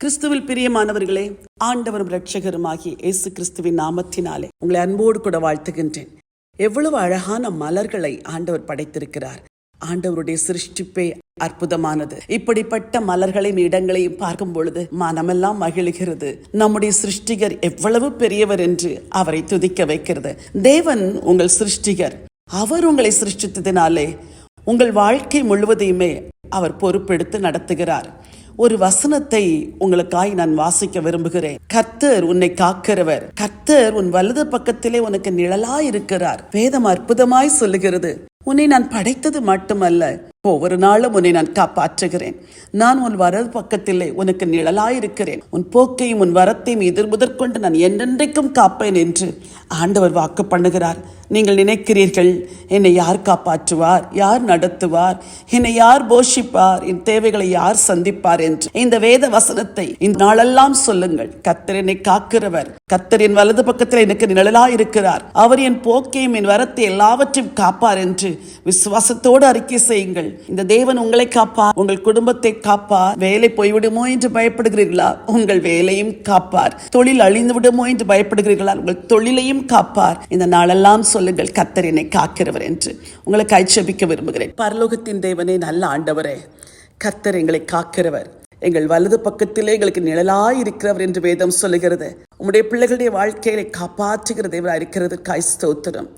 கிறிஸ்துவில் பிரியமானவர்களே, ஆண்டவரும் இரட்சகருமாகிய இயேசு கிறிஸ்துவின் நாமத்தினாலே உங்களை அன்போடு கூட வாழ்த்துகின்றேன். எவ்வளவு அழகான மலர்களை ஆண்டவர் படைத்திருக்கிறார். ஆண்டவருடைய சிருஷ்டிப்பே அற்புதமானது. இப்படிப்பட்ட மலர்களையும் இடங்களையும் பார்க்கும் பொழுது மனமெல்லாம் மகிழ்கிறது. நம்முடைய சிருஷ்டிகர் எவ்வளவு பெரியவர் என்று அவரை துதிக்க வைக்கிறது. தேவன் உங்கள் சிருஷ்டிகர். அவர் உங்களை சிருஷ்டித்ததினாலே உங்கள் வாழ்க்கை முழுவதையுமே அவர் பொறுப்பெடுத்து நடத்துகிறார். ஒரு வசனத்தை உங்களுக்காய் நான் வாசிக்க விரும்புகிறேன். கர்த்தர் உன்னை காக்கிறவர், கர்த்தர் உன் வலது பக்கத்திலே உனக்கு நிழலாய் இருக்கிறார். வேதம் அற்புதமாய் சொல்லுகிறது, உன்னை நான் படைத்தது மட்டுமல்ல, ஒவ்வொரு நாளும் உன்னை நான் காப்பாற்றுகிறேன். நான் உன் வலது பக்கத்திலே உனக்கு நிழலாயிருக்கிறேன். உன் போக்கையும் உன் வரத்தையும் எதிர்முதற்கொண்டு நான் என்றென்றைக்கும் காப்பேன் என்று ஆண்டவர் வாக்கு பண்ணுகிறார். நீங்கள் நினைக்கிறீர்கள், என்னை யார் காப்பாற்றுவார், யார் நடத்துவார், என்னை யார் போஷிப்பார், என் தேவைகளை யார் சந்திப்பார் என்று. இந்த வேத வசனத்தை இந்த நாளெல்லாம் சொல்லுங்கள். கர்த்தர் என்னை காக்கிறவர், கர்த்தர் என் வலது பக்கத்தில் எனக்கு நிழலாயிருக்கிறார், அவர் என் போக்கையும் என் வரத்தை எல்லாவற்றையும் காப்பார் என்று விசுவாசத்தோடு அறிக்கை செய்யுங்கள். இந்த தேவன் உங்களை காப்பார், உங்கள் குடும்பத்தை காப்பார். வேலை போய்விடுமோ என்று பயப்படுகிறீர்களா? உங்கள் வேலையும் காப்பார். தொழில் அழிந்து விடுமோ என்று பயப்படுகிறீர்களா? உங்கள் தொழிலையும் காப்பார். இந்த நாளெல்லாம் சொல்லுங்கள், கர்த்தர் என்னை காக்கிறவர் என்று. உங்களுக்கு ஐச்சபிக்க விரும்புகிறேன். பரலோகத்தின் தேவனே, நல்ல ஆண்டவரே, கர்த்தர் எங்களை காக்கிறவர், எங்கள் வலது பக்கத்திலே எங்களுக்கு நிழலாய் இருக்கிறவர் என்று வேதம் சொல்லுகிறது. உம்முடைய பிள்ளைகளுடைய வாழ்க்கையை காப்பாற்றுகிற தேவராய் இருக்கிறதற்காய் ஸ்தோத்திரம்.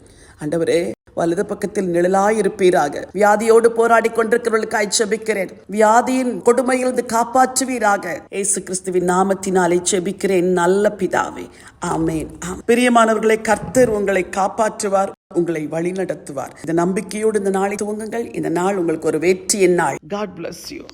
ஆண்டவரே, வலது பக்கத்தில் நிழலாய் இருப்பீராக. வியாதியோடு போராடி கொண்டிருக்கிறவர்களுக்காய் ஜெபிக்கிறேன். வியாதியின் கொடுமையிலிருந்து காப்பாற்றுவீராக. இயேசு கிறிஸ்துவின் நாமத்தினாலே ஜெபிக்கிறேன் நல்ல பிதாவே, ஆமென். பிரியமானவர்களை, கர்த்தர் உங்களை காப்பாற்றுவார், உங்களை வழி நடத்துவார். இந்த நம்பிக்கையோடு இந்த நாளை துவங்குங்கள். இந்த நாள் உங்களுக்கு ஒரு வெற்றியின் நாள். God bless you.